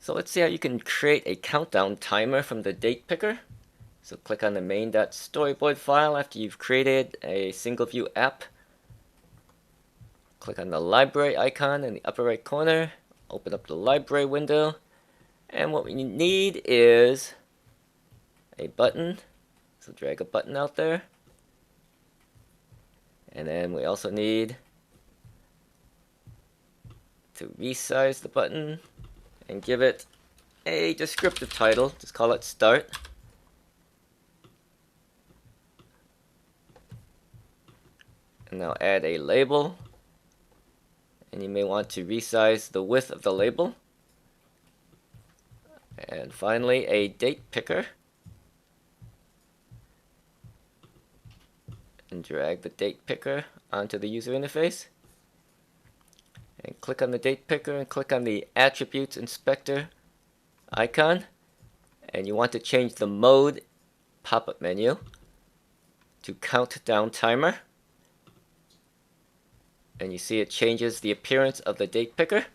So let's see how you can create a countdown timer from the date picker. So click on the main.storyboard file after you've created a single view app. Click on the library icon in the upper right corner. Open up the library window. And what we need is a button. So drag a button out there. And then we also need to resize the button and give it a descriptive title. Just call it Start. And now add a label. And you may want to resize the width of the label. And finally, a date picker. And drag the date picker onto the user interface. And click on the date picker and click on the Attributes Inspector icon. And you want to change the mode pop-up menu to Countdown Timer. And you see it changes the appearance of the date picker.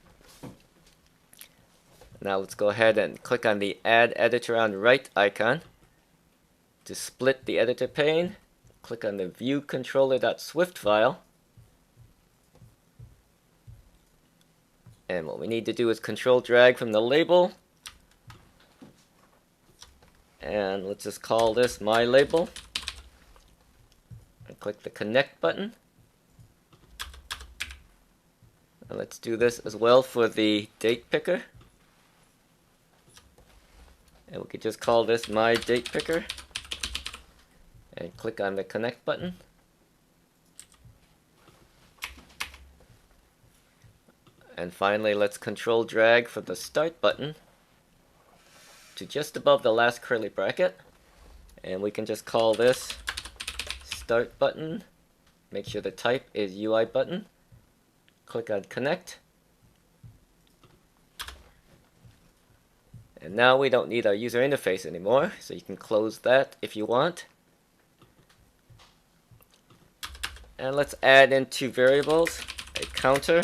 Now let's go ahead and click on the Add Editor on Right icon to split the editor pane. Click on the ViewController.Swift file. And what we need to do is control drag from the label. And let's just call this My Label. And click the Connect button. And let's do this as well for the date picker. And we could just call this My Date Picker. And click on the Connect button. And finally, let's control drag for the Start button to just above the last curly bracket. And we can just call this Start button. Make sure the type is UI button. Click on Connect. And now we don't need our user interface anymore, so you can close that if you want. And let's add in two variables, a counter,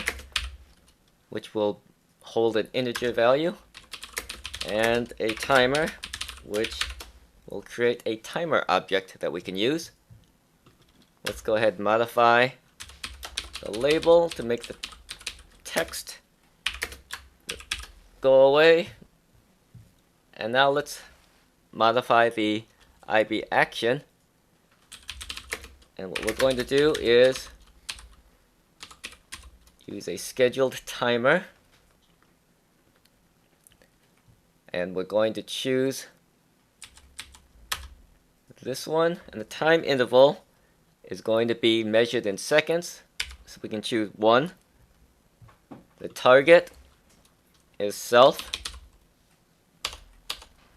which will hold an integer value, and a timer, which will create a timer object that we can use. Let's go ahead and modify the label to make the text go away. And now let's modify the IB action. And what we're going to do is use a scheduled timer. And we're going to choose this one. And the time interval is going to be measured in seconds. So we can choose 1. The target is self.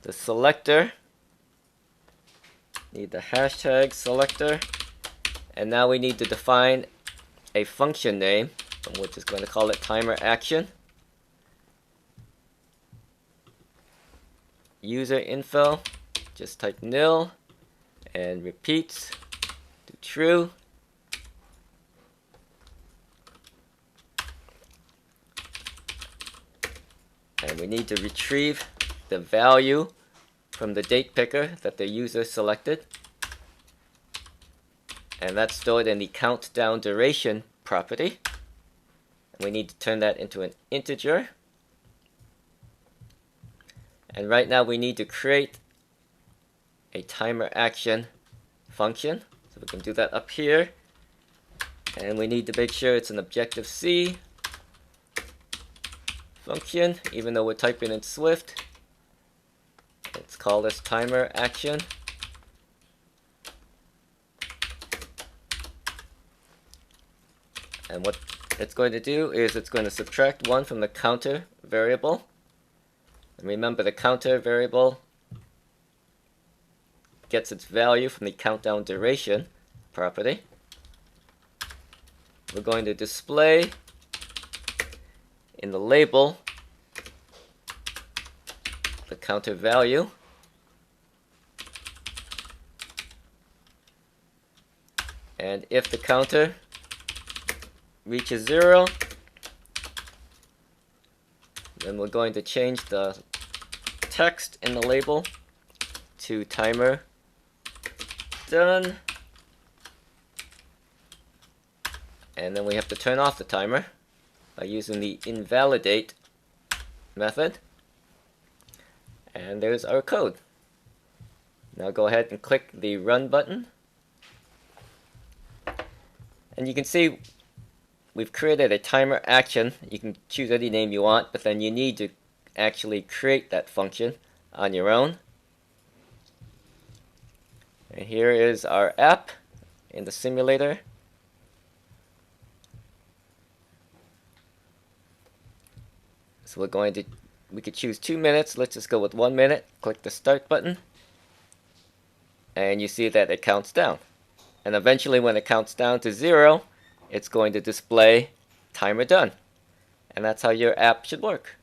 The selector, need the hashtag selector. And now we need to define a function name, and we're just going to call it timer action. User info, just type nil, and repeats to true. And we need to retrieve the value from the date picker that the user selected. And that's stored in the countdown duration property. And we need to turn that into an integer. And right now we need to create a timer action function. So we can do that up here. And we need to make sure it's an Objective-C function, even though we're typing in Swift. Let's call this timer action. And what it's going to do is it's going to subtract 1 from the counter variable. And remember, the counter variable gets its value from the countdown duration property. We're going to display in the label the counter value. And if the counter reaches 0, Then we're going to change the text in the label to timer done. And then we have to turn off the timer by using the invalidate method. And there's our code. Now go ahead and click the run button. And you can see we've created a timer action. You can choose any name you want, but then you need to actually create that function on your own. And here is our app in the simulator. So we could choose 2 minutes. Let's just go with 1 minute. Click the start button. And you see that it counts down. And eventually when it counts down to 0, it's going to display timer done. And that's how your app should work.